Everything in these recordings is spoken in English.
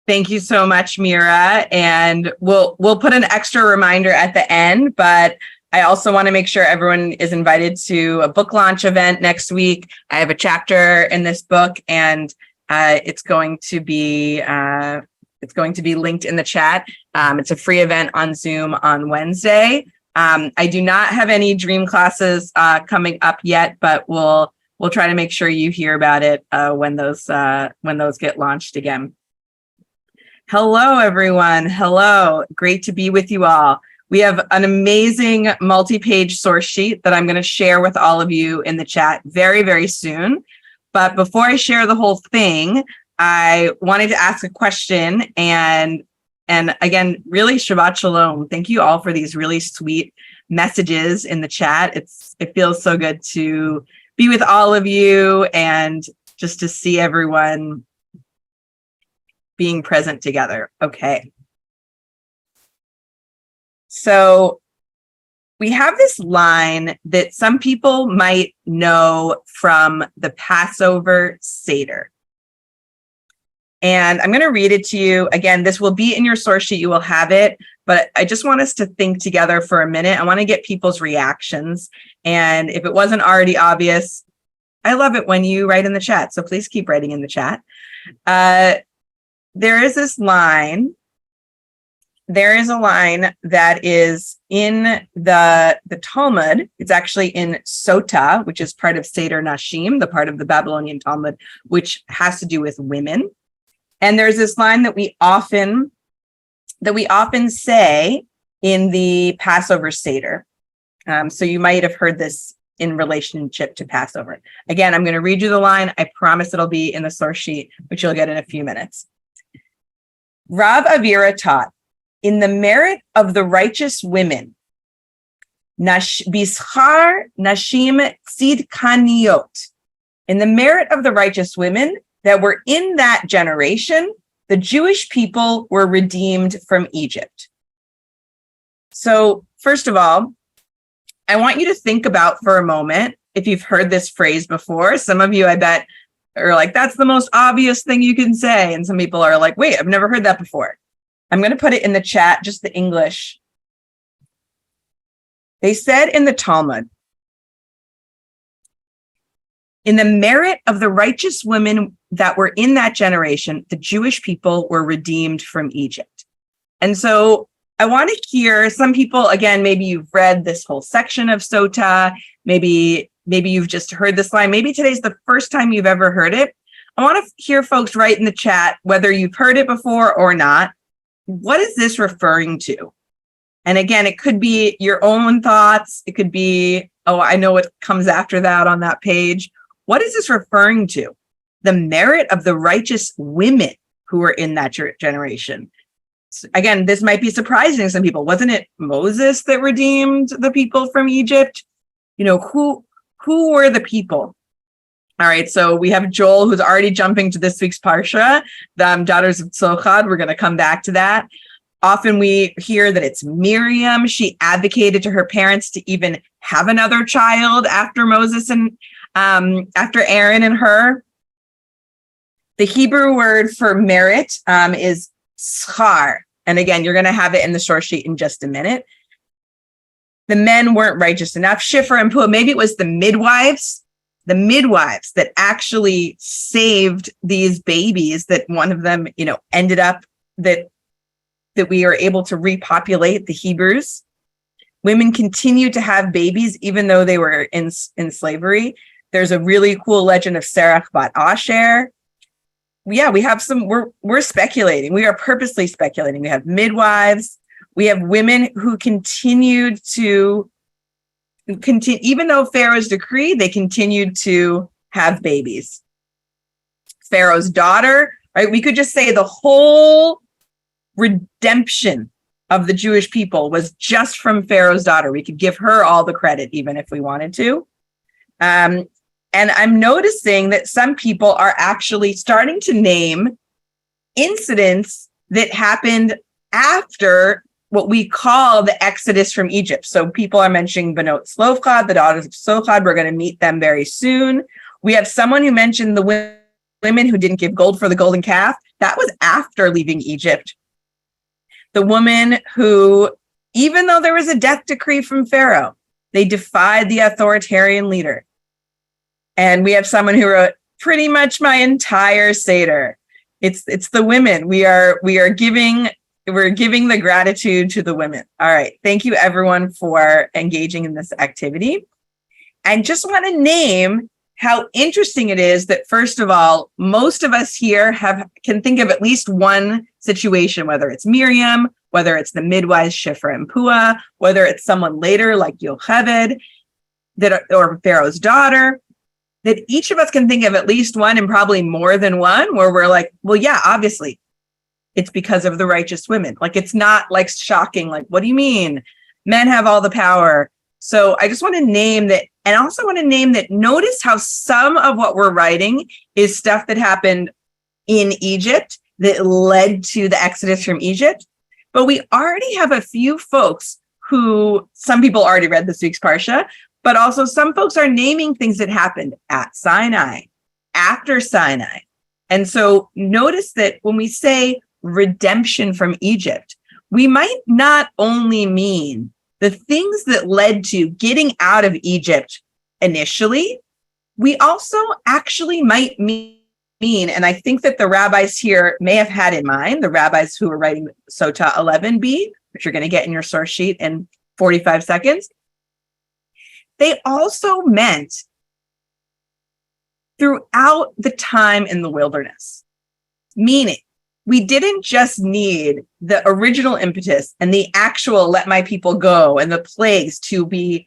Thank you so much, Mira. And we'll put an extra reminder at the end, but I also want to make sure everyone is invited to a book launch event next week. I have a chapter in this book, and it's going to be linked in the chat. It's a free event on Zoom on Wednesday. I do not have any dream classes coming up yet, but we'll try to make sure you hear about it when those get launched again. Hello, everyone. Hello. Great to be with you all. We have an amazing multi-page source sheet that I'm going to share with all of you in the chat very, very soon. But before I share the whole thing, I wanted to ask a question. And again, really Shabbat Shalom. Thank you all for these really sweet messages in the chat. It feels so good to be with all of you and just to see everyone being present together. Okay. So we have this line that some people might know from the Passover Seder. And I'm going to read it to you. Again, this will be in your source sheet. You will have it. But I just want us to think together for a minute. I want to get people's reactions. And if it wasn't already obvious, I love it when you write in the chat. So please keep writing in the chat. There is this line. There is a line that is in the Talmud. It's actually in Sota, which is part of Seder Nashim, the part of the Babylonian Talmud, which has to do with women. And there's this line that we often say in the Passover Seder. So you might have heard this in relationship to Passover. Again, I'm going to read you the line. I promise it'll be in the source sheet, which you'll get in a few minutes. Rav Avira taught, in the merit of the righteous women, Bishar Nashim Tzidkaniot, in the merit of the righteous women that were in that generation, the Jewish people were redeemed from Egypt. So, first of all, I want you to think about for a moment, if you've heard this phrase before. Some of you, I bet, are like, that's the most obvious thing you can say. And some people are like, wait, I've never heard that before. I'm going to put it in the chat, just the English. They said in the Talmud, in the merit of the righteous women that were in that generation, the Jewish people were redeemed from Egypt. And so I want to hear some people, again, maybe you've read this whole section of Sota, maybe you've just heard this line, maybe today's the first time you've ever heard it. I want to hear folks write in the chat, whether you've heard it before or not. What is this referring to? And again, it could be your own thoughts. It could be, oh, I know what comes after that on that page. What is this referring to? The merit of the righteous women who were in that generation. Again, this might be surprising to some people. Wasn't it Moses that redeemed the people from Egypt? You know, who were the people? All right, so we have Joel, who's already jumping to this week's Parsha, the daughters of Zelophehad. We're going to come back to that. Often we hear that it's Miriam. She advocated to her parents to even have another child after Moses and after Aaron and her. The Hebrew word for merit is schar. And again, you're going to have it in the source sheet in just a minute. The men weren't righteous enough. Shifra and Puah, maybe it was the midwives that actually saved these babies, that one of them, ended up that we are able to repopulate the Hebrews. Women continued to have babies even though they were in slavery. There's a really cool legend of Serach bat Asher. Yeah, we have we're speculating. We are purposely speculating. We have midwives. We have women who continued to even though Pharaoh's decree, they continued to have babies. Pharaoh's daughter, right? We could just say the whole redemption of the Jewish people was just from Pharaoh's daughter. We could give her all the credit, even if we wanted to. And I'm noticing that some people are actually starting to name incidents that happened after what we call the Exodus from Egypt. So people are mentioning Benot Zelophehad, the daughters of Zelophehad. We're going to meet them very soon. We have someone who mentioned the women women who didn't give gold for the golden calf, that was after leaving Egypt. The woman who, even though there was a death decree from Pharaoh, they defied the authoritarian leader. And we have someone who wrote pretty much my entire Seder. It's the women. We're giving the gratitude to the women. All right. Thank you everyone for engaging in this activity. And just want to name how interesting it is that, first of all, most of us here can think of at least one situation, whether it's Miriam, whether it's the midwives Shifra and Pua, whether it's someone later like Yocheved, or Pharaoh's daughter, that each of us can think of at least one and probably more than one where we're like, well, yeah, obviously it's because of the righteous women. Like, it's not like shocking. Like, what do you mean? Men have all the power. So I just want to name that. And also want to name that, notice how some of what we're writing is stuff that happened in Egypt that led to the Exodus from Egypt. But we already have a few folks who, some people already read this week's Parsha, but also some folks are naming things that happened at Sinai, after Sinai. And so notice that when we say redemption from Egypt, we might not only mean the things that led to getting out of Egypt initially, we also actually might mean, and I think that the rabbis here may have had in mind, the rabbis who were writing Sota 11b, which you're going to get in your source sheet in 45 seconds, they also meant throughout the time in the wilderness, meaning we didn't just need the original impetus and the actual let my people go and the plagues to be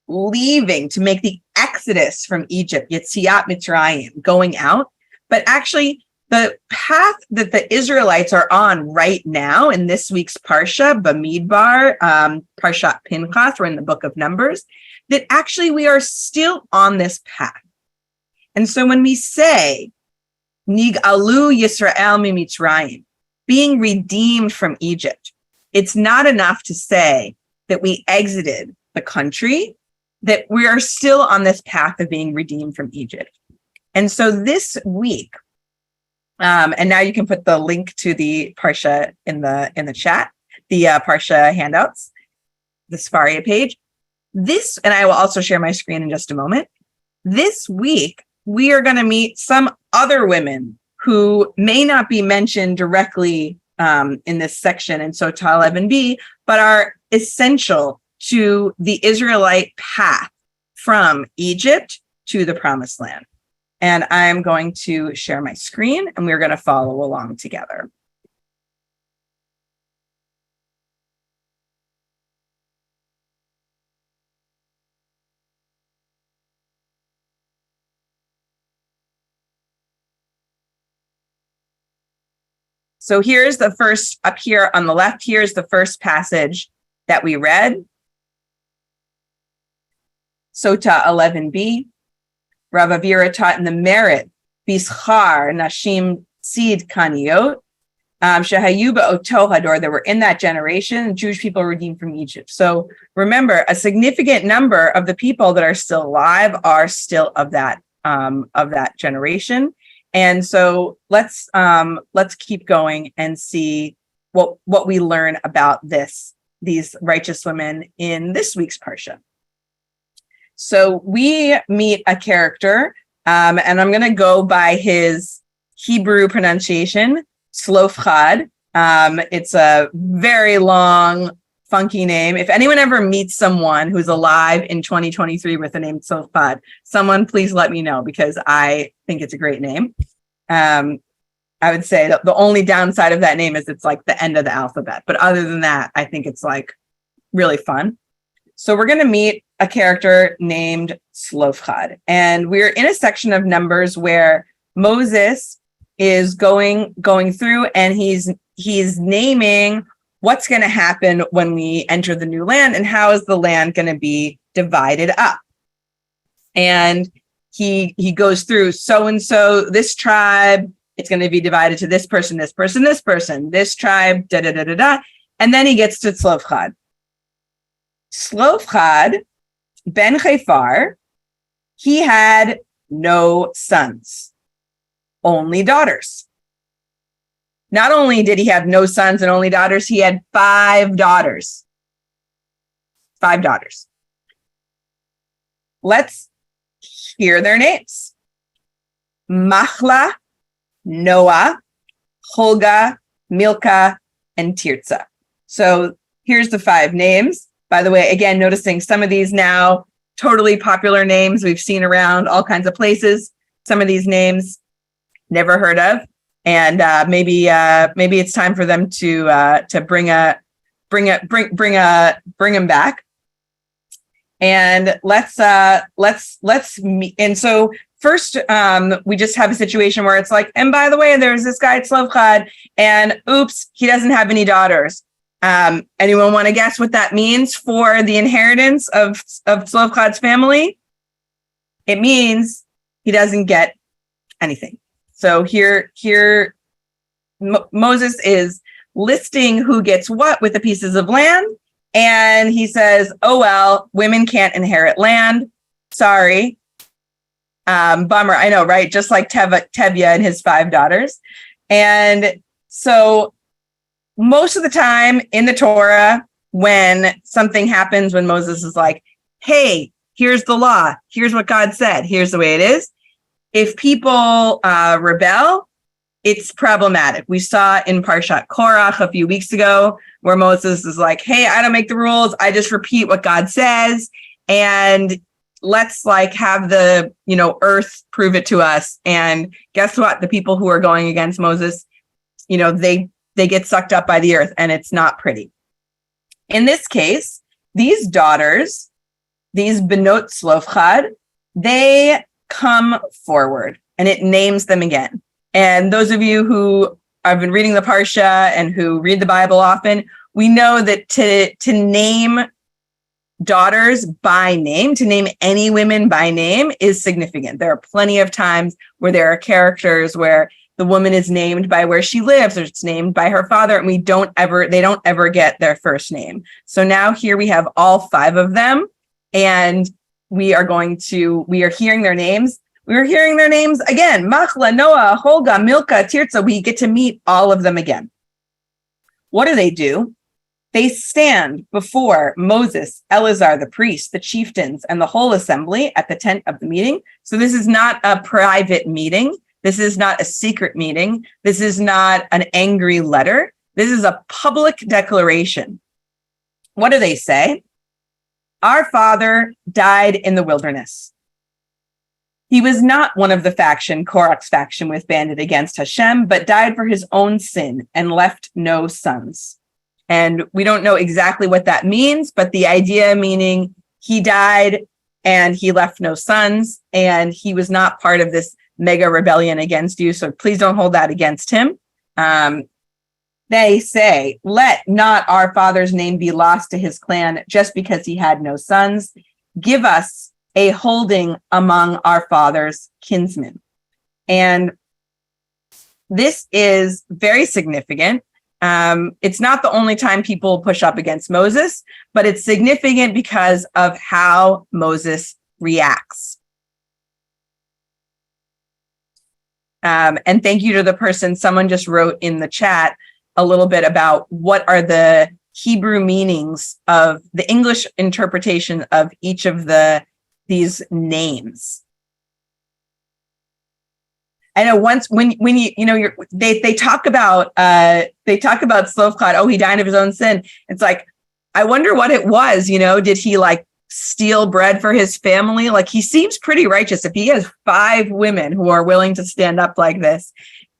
leaving, to make the exodus from Egypt, Yetziat Mitzrayim, going out, but actually the path that the Israelites are on right now in this week's Parsha, Bamidbar, Parashat Pinchas, we're in the book of Numbers, that actually we are still on this path. And so when we say, Nig'alu Yisrael miMitzrayim, being redeemed from Egypt, it's not enough to say that we exited the country, that we are still on this path of being redeemed from Egypt. And so this week, and now you can put the link to the Parsha in the chat, the Parsha handouts, the Sefaria page. This, and I will also share my screen in just a moment. This week, we are going to meet some other women who may not be mentioned directly in this section in Sota 11b, but are essential to the Israelite path from Egypt to the Promised Land. And I'm going to share my screen and we're going to follow along together. So here's the first, up here on the left, here's the first passage that we read. Sota 11b. Rav Avira taught in the merit, Bishar Nashim Sid Kaniot, Shehayu Ba'oto Hador, that were in that generation, Jewish people redeemed from Egypt. So remember, a significant number of the people that are still alive are still of that generation. And so let's keep going and see what we learn about these righteous women in this week's Parsha. So we meet a character, and I'm going to go by his Hebrew pronunciation, Zelophehad. It's a very long, funky name. If anyone ever meets someone who's alive in 2023 with the name Zelophehad, someone please let me know, because I think it's a great name. I would say that the only downside of that name is it's like the end of the alphabet. But other than that, I think it's like really fun. So we're going to meet a character named Zelophehad. And we're in a section of Numbers where Moses is going through and he's naming what's going to happen when we enter the new land and how is the land going to be divided up. And he goes through so-and-so, this tribe, it's going to be divided to this person, this person, this person, this tribe, da-da-da-da-da. And then he gets to Zelophehad. Zelophehad ben Chafar, he had no sons. only daughters. Not only did he have no sons and only daughters, he had 5 daughters. 5 daughters. Let's hear their names. Machla, Noah, Holga, Milcah, and Tirzah. So here's the 5 names. By the way, again, noticing some of these now, totally popular names we've seen around all kinds of places. Some of these names never heard of. And maybe it's time for them to bring them back. And let's meet. And so first, we just have a situation where it's like, and by the way, there's this guy Zelophehad, and oops, he doesn't have any daughters. Anyone want to guess what that means for the inheritance of Zelophehad's family? It means he doesn't get anything. So here, Moses is listing who gets what with the pieces of land. And he says, oh, well, women can't inherit land. Sorry. Bummer. I know, right? Just like Tevye and his 5 daughters. And so most of the time in the Torah, when something happens, when Moses is like, hey, here's the law. Here's what God said. Here's the way it is. If people rebel, it's problematic. We saw in Parashat Korach a few weeks ago where Moses is like, hey, I don't make the rules. I just repeat what God says. And let's have the, earth prove it to us. And guess what? The people who are going against Moses, they get sucked up by the earth, and it's not pretty. In this case, these daughters, these Benot Zelophehad, they come forward, and it names them again. And those of you who have been reading the Parsha and who read the Bible often, we know that to name daughters by name, to name any women by name is significant. There are plenty of times where there are characters where the woman is named by where she lives, or it's named by her father, and they don't ever get their first name. So now here we have all 5 of them, and we are hearing their names. We're hearing their names again. Machla, Noah, Holga, Milcah, Tirzah. We get to meet all of them again. What do? They stand before Moses, Eleazar, the priest, the chieftains, and the whole assembly at the tent of the meeting. So this is not a private meeting. This is not a secret meeting. This is not an angry letter. This is a public declaration. What do they say? Our father died in the wilderness. He was not one of the faction, Korach's faction, with banded against Hashem, but died for his own sin and left no sons. And we don't know exactly what that means, but the idea meaning he died and he left no sons, and he was not part of this mega rebellion against you. So please don't hold that against him. They say, let not our father's name be lost to his clan just because he had no sons. Give us a holding among our father's kinsmen. And this is very significant. It's not the only time people push up against Moses, but it's significant because of how Moses reacts. And thank you to the person, someone just wrote in the chat a little bit about what are the Hebrew meanings of the English interpretation of each of these names. I know once when they talk about Zelophehad, oh, he died of his own sin. It's like, I wonder what it was, did he steal bread for his family? He seems pretty righteous. If he has 5 women who are willing to stand up like this,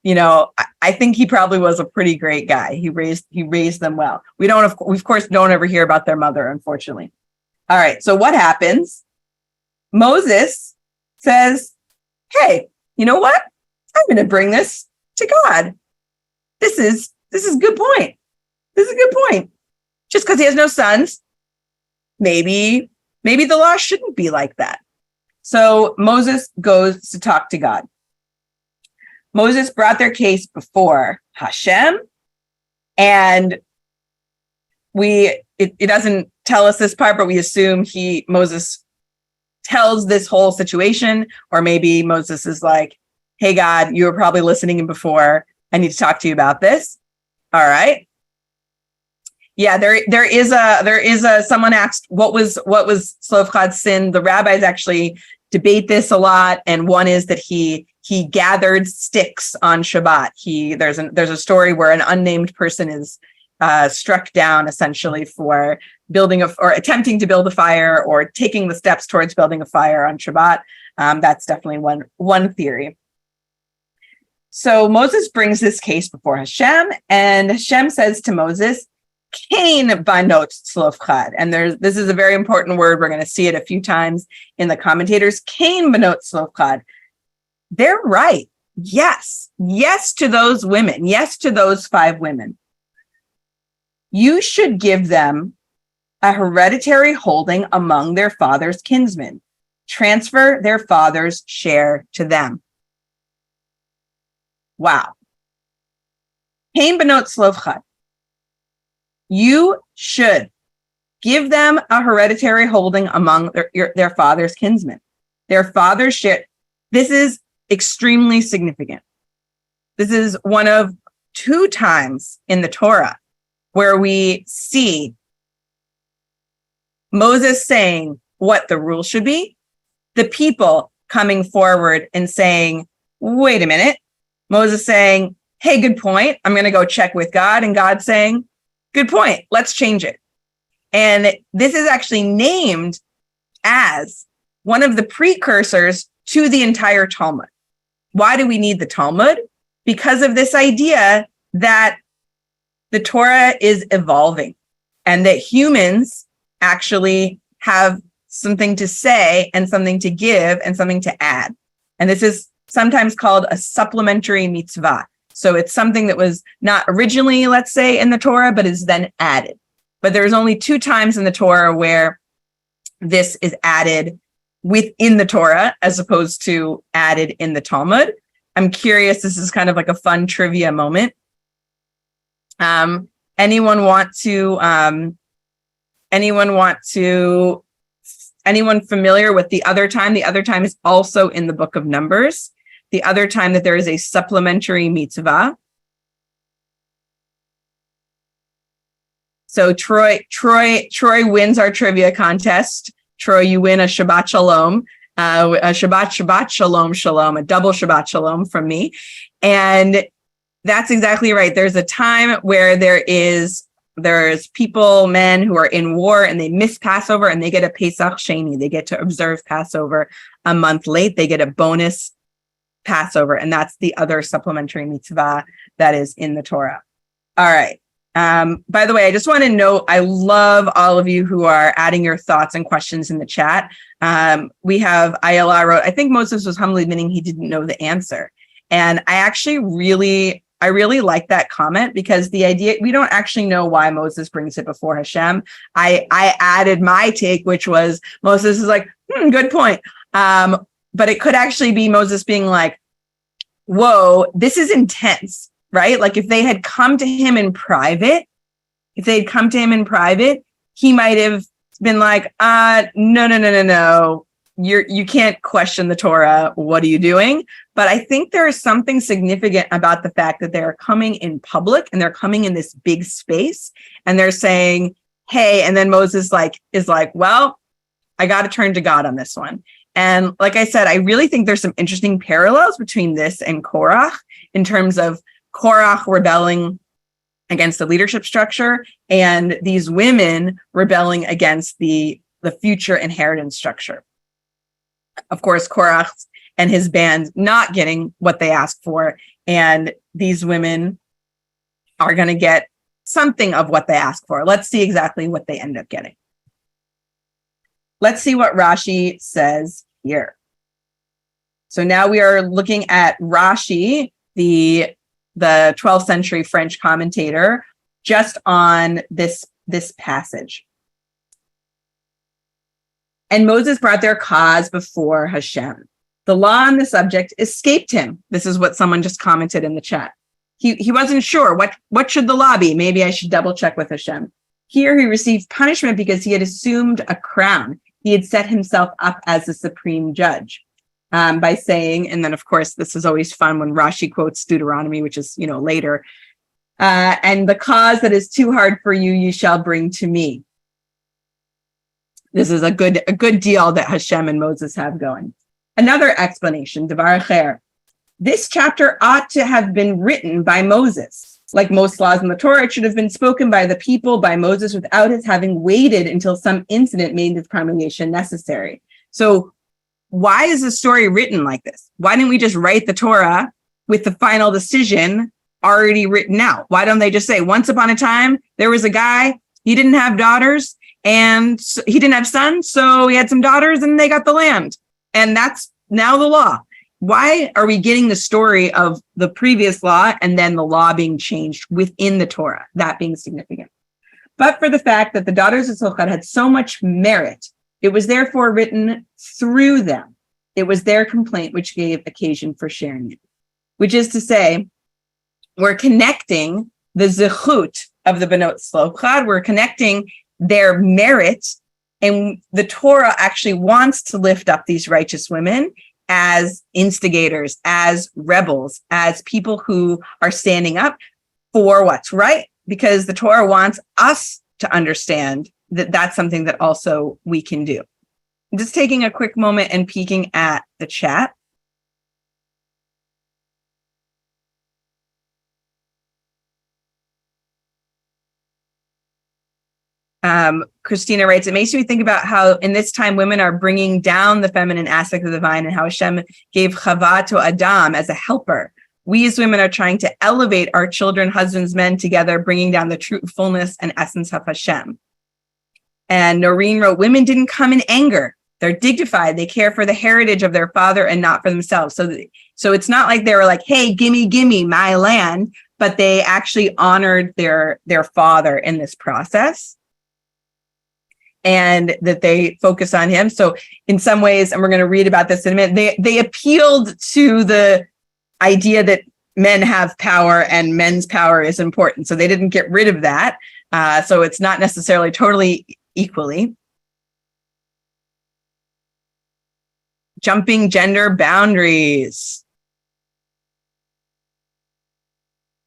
I think he probably was a pretty great guy. He raised them well. We of course don't ever hear about their mother, unfortunately. All right. So what happens? Moses says, hey, you know what? I'm going to bring this to God. This is a good point. This is a good point. Just because he has no sons, maybe the law shouldn't be like that. So Moses goes to talk to God. Moses brought their case before Hashem, and it doesn't tell us this part, but we assume Moses tells this whole situation, or maybe Moses is like, hey, God, you were probably listening in before. I need to talk to you about this. All right. Yeah, there is a someone asked what was Zelophehad's sin. The rabbis actually debate this a lot, and one is that he gathered sticks on Shabbat. There's a story where an unnamed person is struck down essentially for building or attempting to build a fire or taking the steps towards building a fire on Shabbat. That's definitely one theory. So Moses brings this case before Hashem, and Hashem says to Moses, Cain banot Zelophehad. And this is a very important word. We're going to see it a few times in the commentators. Cain banot Zelophehad. They're right. Yes. Yes to those women. Yes to those 5 women. You should give them a hereditary holding among their father's kinsmen. Transfer their father's share to them. Wow. Cain banot Zelophehad. You should give them a hereditary holding among their father's kinsmen. Their father's share. This is extremely significant. This is one of 2 times in the Torah where we see Moses saying what the rule should be, the people coming forward and saying, wait a minute. Moses saying, hey, good point. I'm going to go check with God. And God saying, good point. Let's change it. And this is actually named as one of the precursors to the entire Talmud. Why do we need the Talmud? Because of this idea that the Torah is evolving and that humans actually have something to say and something to give and something to add. And this is sometimes called a supplementary mitzvah. So it's something that was not originally, let's say, in the Torah, but is then added. But there's only 2 times in the Torah where this is added within the Torah as opposed to added in the Talmud. I'm curious. This is kind of like a fun trivia moment. Anyone familiar with the other time? The other time is also in the book of Numbers. The other time that there is a supplementary mitzvah. So Troy wins our trivia contest. Troy, you win a Shabbat Shalom, a Shabbat Shalom, a double Shabbat Shalom from me. And that's exactly right. There's a time where there's people, men who are in war and they miss Passover and they get a Pesach Sheni. They get to observe Passover a month late. They get a bonus Passover. And that's the other supplementary mitzvah that is in the Torah. All right. By the way, I just want to note, I love all of you who are adding your thoughts and questions in the chat. We have Ayala wrote, I think Moses was humbly admitting he didn't know the answer. And I actually really like that comment because the idea, we don't actually know why Moses brings it before Hashem. I added my take, which was Moses is like, good point. But it could actually be Moses being like, whoa, this is intense, right? Like if they had come to him in private, he might have been like, no. You can't question the Torah. What are you doing? But I think there is something significant about the fact that they're coming in public and they're coming in this big space and they're saying, hey, and then Moses is like, well, I got to turn to God on this one. And like I said, I really think there's some interesting parallels between this and Korach in terms of Korach rebelling against the leadership structure and these women rebelling against the future inheritance structure. Of course, Korach and his band not getting what they asked for, and these women are going to get something of what they asked for. Let's see exactly what they end up getting. Let's see what Rashi says here. So now we are looking at Rashi, the 12th century French commentator, just on this passage. And Moses brought their cause before Hashem. The law on the subject escaped him. This is what someone just commented in the chat. He wasn't sure. What should the law be? Maybe I should double check with Hashem. Here he received punishment because he had assumed a crown. He had set himself up as the supreme judge. by saying, and then of course, this is always fun when Rashi quotes Deuteronomy, which is, later, and the cause that is too hard for you, you shall bring to me. This is a good deal that Hashem and Moses have going. Another explanation, Devar Acher. This chapter ought to have been written by Moses. Like most laws in the Torah, it should have been spoken by the people, by Moses, without his having waited until some incident made this promulgation necessary. So why is the story written like this? Why didn't we just write the Torah with the final decision already written out? Why don't they just say, once upon a time, there was a guy, he didn't have daughters, and he didn't have sons, so he had some daughters, and they got the land. And that's now the law. Why are we getting the story of the previous law and then the law being changed within the Torah, that being significant? But for the fact that the daughters of Zelophehad had so much merit, it was therefore written through them. It was their complaint which gave occasion for sharing it, which is to say, we're connecting the zechut of the Benot Zelophehad, we're connecting their merit, and the Torah actually wants to lift up these righteous women as instigators, as rebels, as people who are standing up for what's right, because the Torah wants us to understand that that's something that also we can do. I'm just taking a quick moment and peeking at the chat. Christina writes, it makes me think about how in this time women are bringing down the feminine aspect of the divine and how Hashem gave Chava to Adam as a helper. We as women are trying to elevate our children, husbands, men together, bringing down the truthfulness and essence of Hashem. And Noreen wrote, women didn't come in anger. They're dignified. They care for the heritage of their father and not for themselves. So it's not like they were like, hey, gimme my land, but they actually honored their father in this process. And that they focus on him. So in some ways, and we're going to read about this in a minute, they appealed to the idea that men have power and men's power is important. So they didn't get rid of that. So it's not necessarily totally equally. Jumping gender boundaries.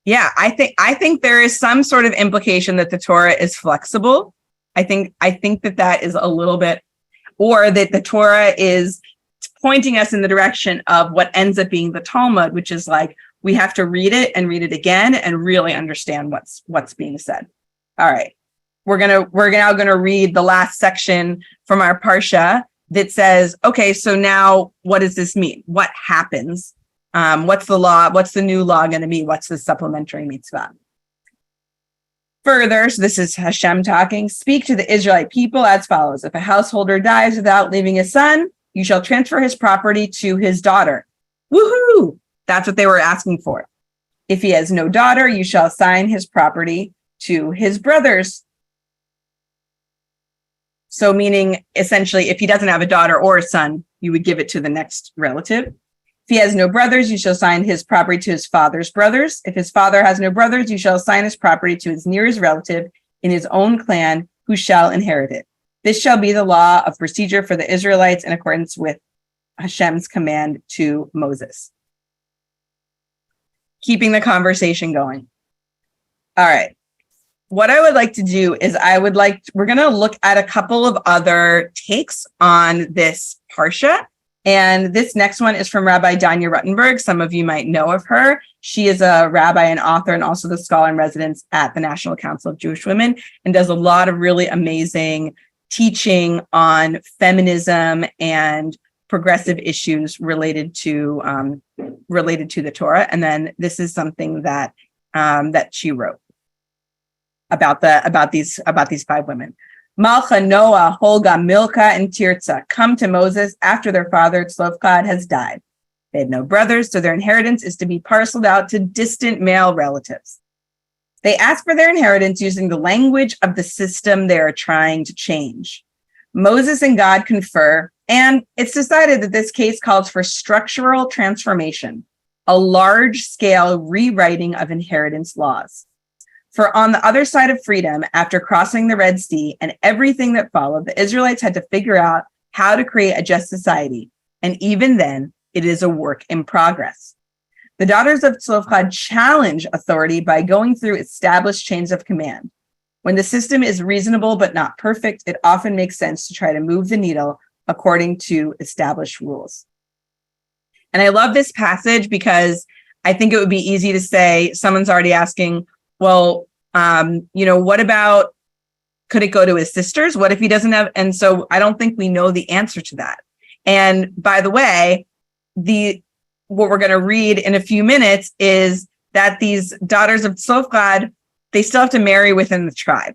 Yeah, I think there is some sort of implication that the Torah is flexible. I think that is a little bit, or that the Torah is pointing us in the direction of what ends up being the Talmud, which is like, we have to read it and read it again and really understand what's being said. All right. We're now going to read the last section from our Parsha that says, okay, so now what does this mean? What happens? What's the law? What's the new law going to be? What's the supplementary mitzvah? Further, so this is Hashem talking, speak to the Israelite people as follows. If a householder dies without leaving a son, you shall transfer his property to his daughter. Woohoo! That's what they were asking for. If he has no daughter, you shall assign his property to his brothers. So meaning, essentially, if he doesn't have a daughter or a son, you would give it to the next relative. If he has no brothers, you shall assign his property to his father's brothers. If his father has no brothers, you shall assign his property to his nearest relative in his own clan, who shall inherit it. This shall be the law of procedure for the Israelites in accordance with Hashem's command to Moses. Keeping the conversation going. All right. What I would like to do is we're going to look at a couple of other takes on this Parsha. And this next one is from Rabbi Danya Ruttenberg. Some of you might know of her. She is a rabbi and author and also the scholar in residence at the National Council of Jewish Women and does a lot of really amazing teaching on feminism and progressive issues related to the Torah. And then this is something that she wrote about these 5 women. Malcha, Noah, Holga, Milcah, and Tirzah come to Moses after their father Zelophehad has died. They had no brothers, so their inheritance is to be parceled out to distant male relatives. They ask for their inheritance using the language of the system they are trying to change. Moses and God confer, and it's decided that this case calls for structural transformation, a large-scale rewriting of inheritance laws. For on the other side of freedom, after crossing the Red Sea and everything that followed, the Israelites had to figure out how to create a just society, and even then, it is a work in progress. The daughters of Zelophehad challenge authority by going through established chains of command. When the system is reasonable but not perfect, it often makes sense to try to move the needle according to established rules. And I love this passage because I think it would be easy to say, someone's already asking, well, what about, could it go to his sisters? What if he doesn't have? And so I don't think we know the answer to that. And by the way, what we're going to read in a few minutes is that these daughters of Zelophehad, they still have to marry within the tribe.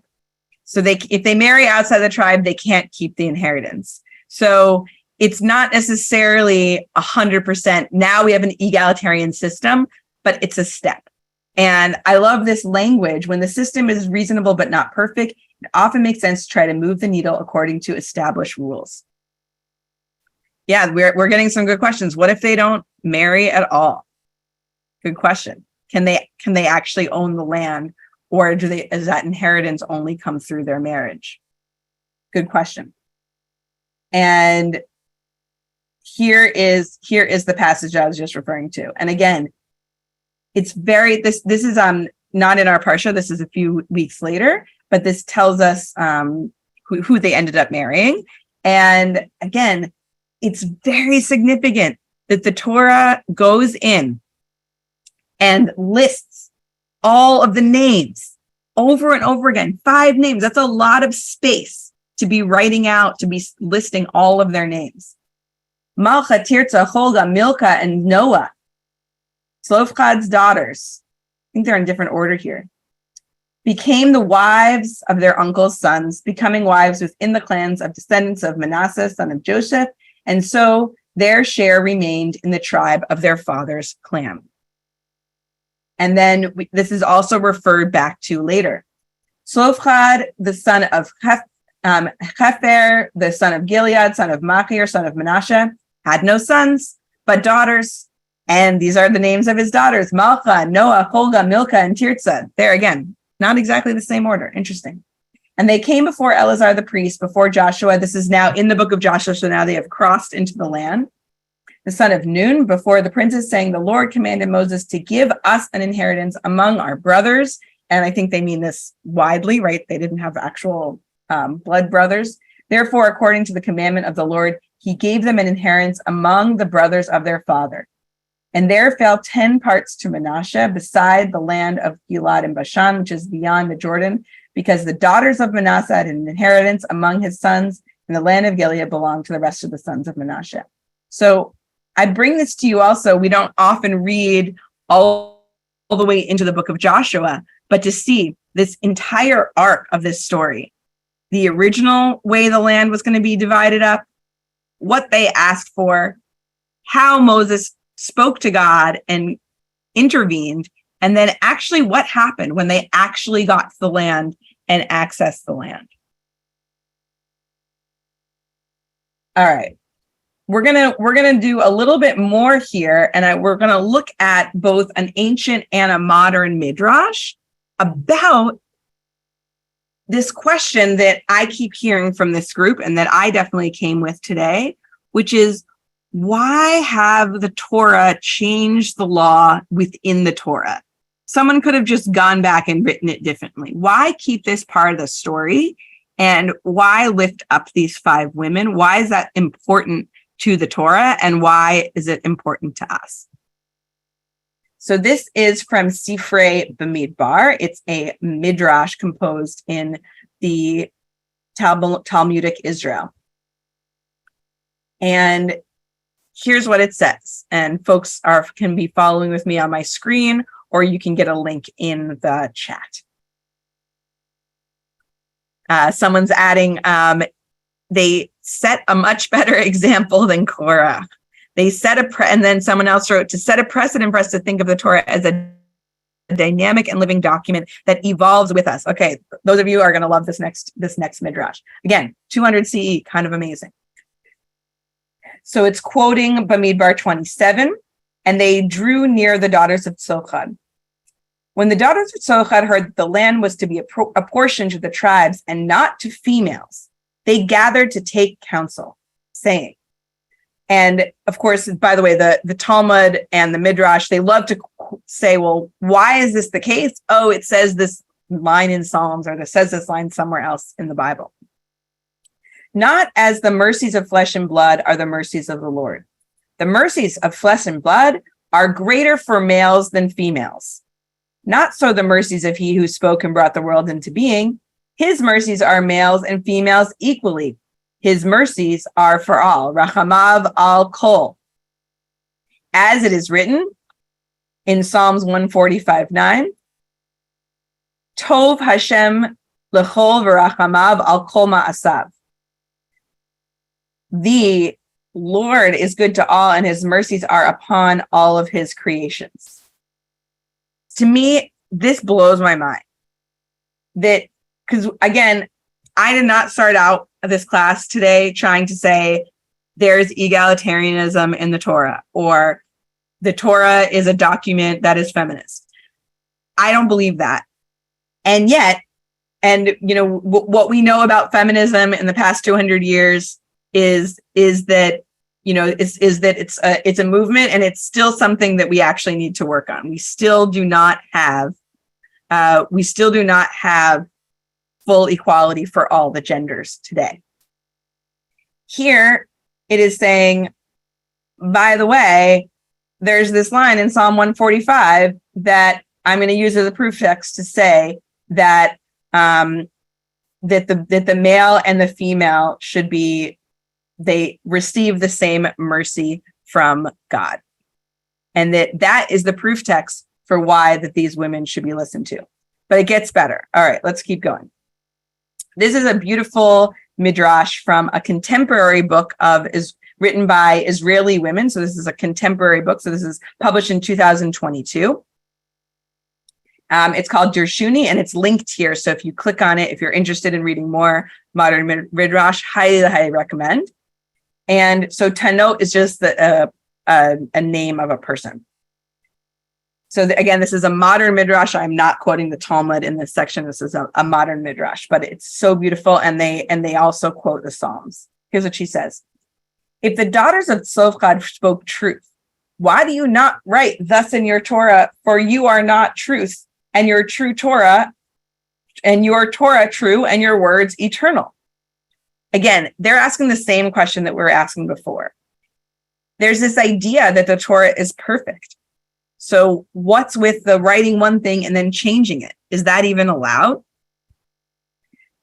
So if they marry outside the tribe, they can't keep the inheritance. So it's not necessarily 100%. Now we have an egalitarian system, but it's a step. And I love this language. When the system is reasonable but not perfect, it often makes sense to try to move the needle according to established rules. Yeah, we're getting some good questions. What if they don't marry at all? Good question. Can they actually own the land, or does that inheritance only come through their marriage? Good question. And here is the passage I was just referring to. And again, it's this is not in our parsha. This is a few weeks later, but this tells us who they ended up marrying. And again, it's very significant that the Torah goes in and lists all of the names over and over again. 5 names. That's a lot of space to be writing out, to be listing all of their names. Malcha, Tirza, Holga, Milka, and Noah, Zelophehad's daughters, I think they're in different order here, became the wives of their uncle's sons, becoming wives within the clans of descendants of Manasseh, son of Joseph, and so their share remained in the tribe of their father's clan. And then this is also referred back to later. Zelophehad, the son of Hefer, the son of Gilead, son of Machir, son of Manasseh, had no sons, but daughters. And these are the names of his daughters: Malcha, Noah, Holga, Milka, and Tirza. There again, not exactly the same order. Interesting. And they came before Eleazar the priest, before Joshua. This is now in the book of Joshua, so now they have crossed into the land. The son of Nun, before the princes, saying, the Lord commanded Moses to give us an inheritance among our brothers. And I think they mean this widely, right? They didn't have actual blood brothers. Therefore, according to the commandment of the Lord, he gave them an inheritance among the brothers of their father. And there fell 10 parts to Manasseh, beside the land of Gilad and Bashan, which is beyond the Jordan, because the daughters of Manasseh had an inheritance among his sons, and the land of Gilead belonged to the rest of the sons of Manasseh. So I bring this to you also. We don't often read all the way into the book of Joshua, but to see this entire arc of this story, the original way the land was going to be divided up, what they asked for, how Moses spoke to God and intervened, and then actually what happened when they actually got to the land and accessed the land. All right. We're gonna do a little bit more here, and we're gonna look at both an ancient and a modern midrash about this question that I keep hearing from this group, and that I definitely came with today, which is, why have the Torah changed the law within the Torah? Someone could have just gone back and written it differently. Why keep this part of the story? And why lift up these 5 women? Why is that important to the Torah? And why is it important to us? So this is from Sifrei Bamidbar. It's a midrash composed in the Talmudic Israel. And here's what it says. And folks can be following with me on my screen, or you can get a link in the chat. Someone's adding, they set a much better example than Korah. They set and then someone else wrote, to set a precedent for us to think of the Torah as a dynamic and living document that evolves with us. Okay, those of you are going to love this next midrash. Again, 200 CE, kind of amazing. So it's quoting Bamidbar 27, and they drew near the daughters of Zelophehad. When the daughters of Zelophehad heard that the land was to be apportioned to the tribes and not to females, they gathered to take counsel, saying, And of course, by the way, the Talmud and the Midrash, they love to say, well, why is this the case? Oh, it says this line in Psalms, or it says this line somewhere else in the Bible. Not as the mercies of flesh and blood are the mercies of the Lord. The mercies of flesh and blood are greater for males than females. Not so the mercies of he who spoke and brought the world into being. His mercies are males and females equally. His mercies are for all. Rachamav al kol. As it is written in Psalms 145:9, Tov Hashem lechol v'rachamav al kol ma'asav. The Lord is good to all, and his mercies are upon all of his creations. To me, this blows my mind. That, because again, I did not start out this class today trying to say there's egalitarianism in the Torah, or the Torah is a document that is feminist. I don't believe that. And yet, and you know, what we know about feminism in the past 200 years is that, you know, is that it's a movement, and it's still something that we actually need to work on. We still do not have full equality for all the genders today. Here it is saying, by the way, there's this line in Psalm 145 that I'm going to use as a proof text to say that that the male and the female should be, they receive the same mercy from God. And that is the proof text for why that these women should be listened to. But it gets better. All right, let's keep going. This is a beautiful midrash from a contemporary book written by Israeli women. So this is a contemporary book. So this is published in 2022. It's called Dershuni, and it's linked here. So if you click on it, if you're interested in reading more modern midrash, highly recommend. And so Tanot is just a name of a person. So again, this is a modern midrash. I'm not quoting the Talmud in this section. This is a modern midrash, but it's so beautiful. And they also quote the Psalms. Here's what she says. If the daughters of Zelophehad spoke truth, why do you not write thus in your Torah? For you are not truth, and your true Torah, and your Torah true, and your words eternal. Again, they're asking the same question that we were asking before. There's this idea that the Torah is perfect. So what's with the writing one thing and then changing it? Is that even allowed?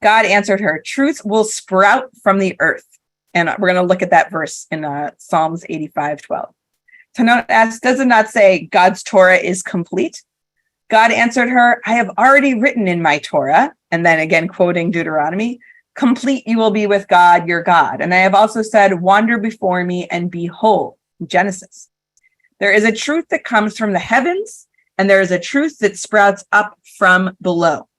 God answered her, truth will sprout from the earth. And we're going to look at that verse in Psalms 85:12. Tanot asks, does it not say God's Torah is complete? God answered her, I have already written in my Torah, and then again quoting Deuteronomy, complete you will be with God, your God. And I have also said, wander before me and be whole. Genesis. There is a truth that comes from the heavens, and there is a truth that sprouts up from below.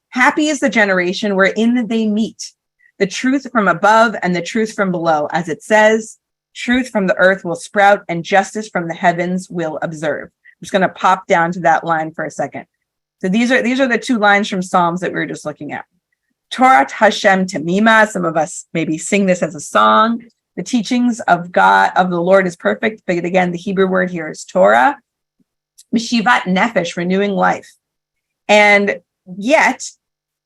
Happy is the generation wherein they meet, the truth from above and the truth from below. As it says, truth from the earth will sprout, and justice from the heavens will observe. I'm just going to pop down to that line for a second. So these are the two lines from Psalms that we were just looking at. Torah Hashem Tamima. Some of us maybe sing this as a song. The teachings of God, of the Lord, is perfect. But again, the Hebrew word here is Torah. Mishivat nefesh, renewing life. And yet,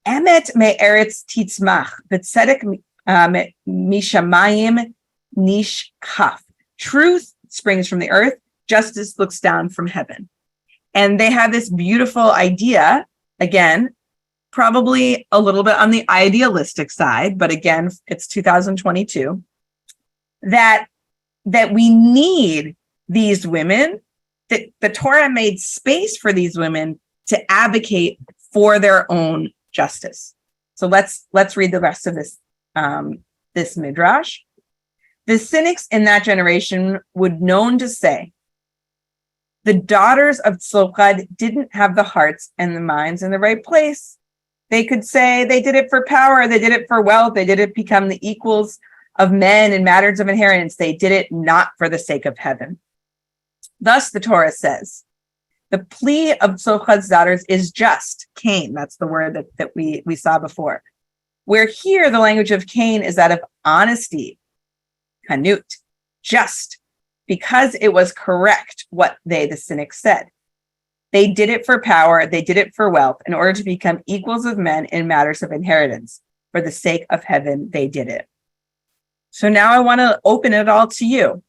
emet me'eretz titzmach, b'tzedek mishamayim nishkaf. Truth springs from the earth. Justice looks down from heaven. And they have this beautiful idea, again, probably a little bit on the idealistic side, but again, it's 2022, that we need these women, that the Torah made space for these women to advocate for their own justice. So let's read the rest of this midrash. The cynics in that generation would known to say, the daughters of Zelophehad didn't have the hearts and the minds in the right place. They could say they did it for power, they did it for wealth, they did it become the equals of men in matters of inheritance. They did it not for the sake of heaven. Thus the Torah says, the plea of Zelophehad's daughters is just. Cain, that's the word that we saw before. Where here the language of Cain is that of honesty, kanut. just because it was correct what they, the cynics, said. They did it for power, they did it for wealth, in order to become equals of men in matters of inheritance. For the sake of heaven, they did it. So now I want to open it all to you.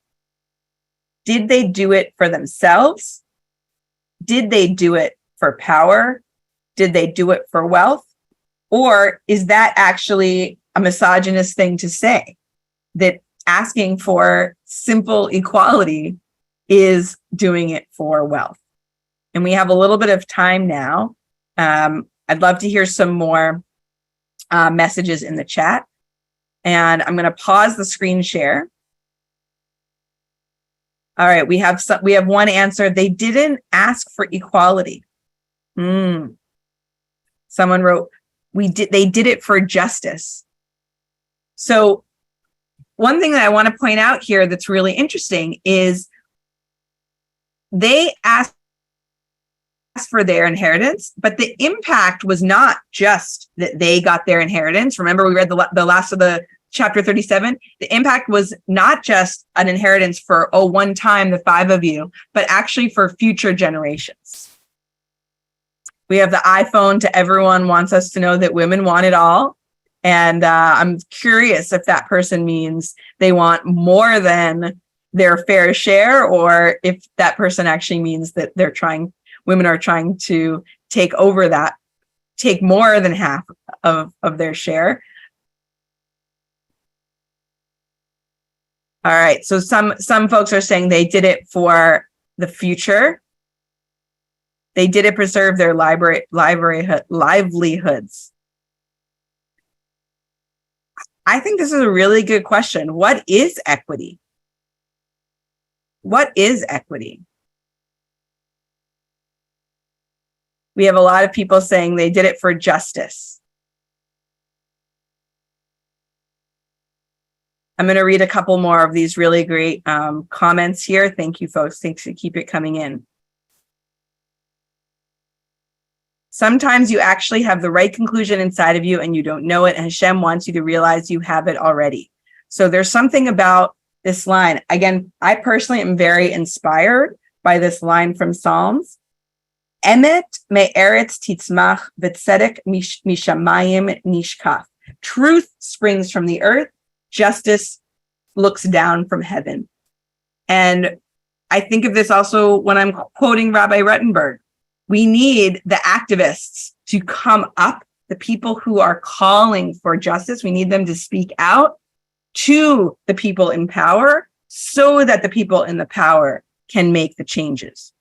Did they do it for themselves? Did they do it for power? Did they do it for wealth? Or is that actually a misogynist thing to say? That asking for simple equality is doing it for wealth? And we have a little bit of time now. I'd love to hear some more messages in the chat. And I'm going to pause the screen share. All right, we have one answer. They didn't ask for equality. Someone wrote, they did it for justice. So one thing that I want to point out here that's really interesting is they asked for their inheritance, but the impact was not just that they got their inheritance. Remember, we read the last of the chapter 37. The impact was not just an inheritance for, one time, the 5 of you, but actually for future generations. We have the iPhone to everyone wants us to know that women want it all. And I'm curious if that person means they want more than their fair share, or if that person actually means that women are trying to take more than half of their share. All right, so some folks are saying they did it for the future. They did it preserve their livelihoods. I think this is a really good question. What is equity? What is equity? We have a lot of people saying they did it for justice. I'm going to read a couple more of these really great comments here. Thank you, folks. Thanks for keep it coming in. Sometimes you actually have the right conclusion inside of you and you don't know it, and Hashem wants you to realize you have it already. So there's something about this line. Again, I personally am very inspired by this line from Psalms. Emet me'eretz titzmach v'tzedek mishamayim nishkaf. Truth springs from the earth. Justice looks down from heaven. And I think of this also when I'm quoting Rabbi Ruttenberg. We need the activists to come up, the people who are calling for justice. We need them to speak out to the people in power so that the people in the power can make the changes.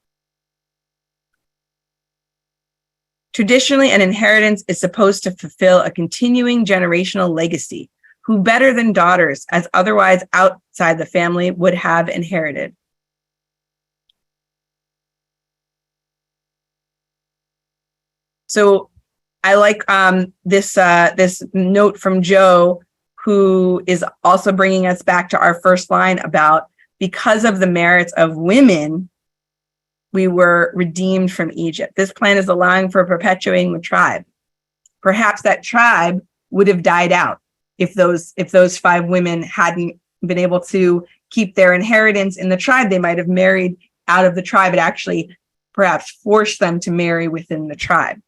Traditionally, an inheritance is supposed to fulfill a continuing generational legacy. Who better than daughters, as otherwise outside the family, would have inherited? So I like this note from Joe, who is also bringing us back to our first line about, because of the merits of women, we were redeemed from Egypt. This plan is allowing for perpetuating the tribe. Perhaps that tribe would have died out if those 5 women hadn't been able to keep their inheritance in the tribe. They might have married out of the tribe. It actually perhaps forced them to marry within the tribe.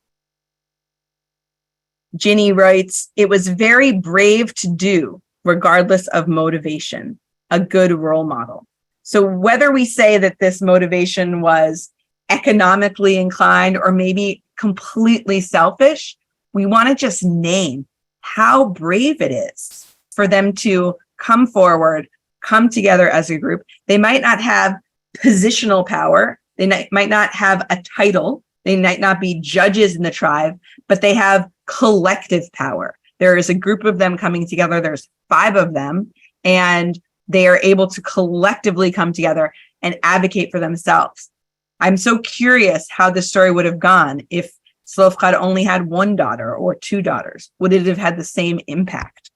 Ginny writes, it was very brave to do, regardless of motivation, a good role model. So whether we say that this motivation was economically inclined or maybe completely selfish, we want to just name how brave it is for them to come forward, come together as a group. They might not have positional power. They might not have a title. They might not be judges in the tribe, but they have collective power. There is a group of them coming together. There's 5 of them, and they are able to collectively come together and advocate for themselves. I'm so curious how this story would have gone if Zelophehad only had 1 daughter or 2 daughters. Would it have had the same impact?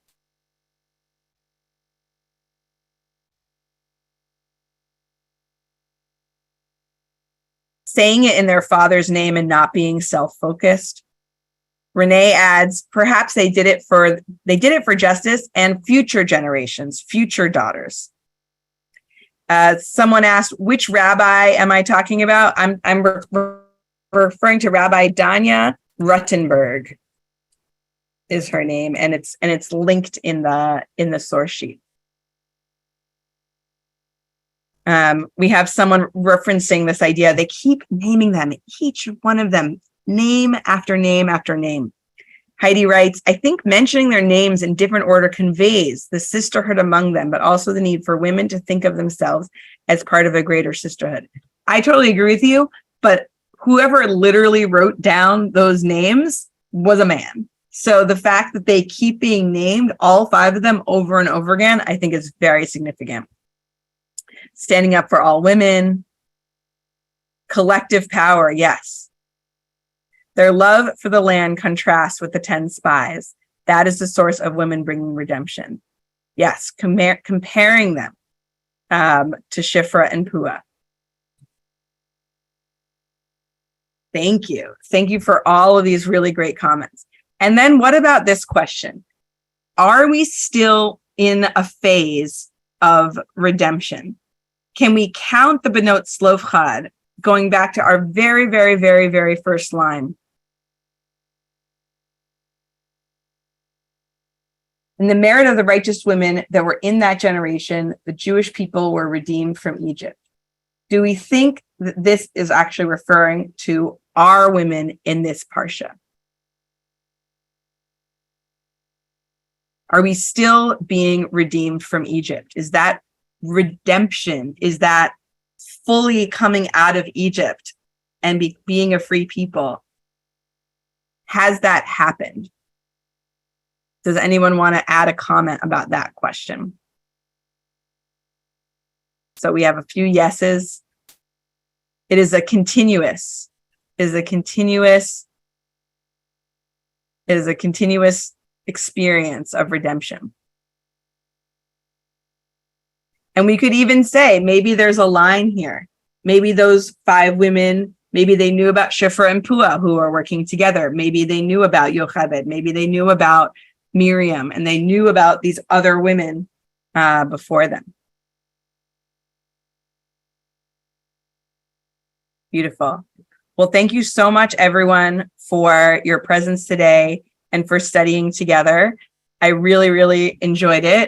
Saying it in their father's name and not being self-focused. Renee adds, perhaps they did it for justice and future generations, future daughters. Someone asked, which rabbi am I talking about? I'm referring to Rabbi Danya Ruttenberg is her name, and it's linked in the source sheet. We have someone referencing this idea. They keep naming them, each one of them, name after name after name. Heidi writes, I think mentioning their names in different order conveys the sisterhood among them, but also the need for women to think of themselves as part of a greater sisterhood. I totally agree with you, but whoever literally wrote down those names was a man. So the fact that they keep being named, all 5 of them over and over again, I think is very significant. Standing up for all women, collective power, yes. Their love for the land contrasts with the 10 spies. That is the source of women bringing redemption. Yes, comparing them to Shifra and Puah. Thank you. Thank you for all of these really great comments. And then what about this question? Are we still in a phase of redemption? Can we count the Benot Zelophehad, going back to our very, very, very, very first line? In the merit of the righteous women that were in that generation, the Jewish people were redeemed from Egypt. Do we think that this is actually referring to our women in this parsha? Are we still being redeemed from Egypt? Is that redemption? Is that fully coming out of Egypt and being a free people? Has that happened? Does anyone want to add a comment about that question? So we have a few yeses. It is a continuous experience of redemption. And we could even say, maybe there's a line here. Maybe those 5 women, maybe they knew about Shifra and Puah who are working together. Maybe they knew about Yocheved. Maybe they knew about Miriam, and they knew about these other women before them. Beautiful. Well, thank you so much, everyone, for your presence today and for studying together. I really, really enjoyed it.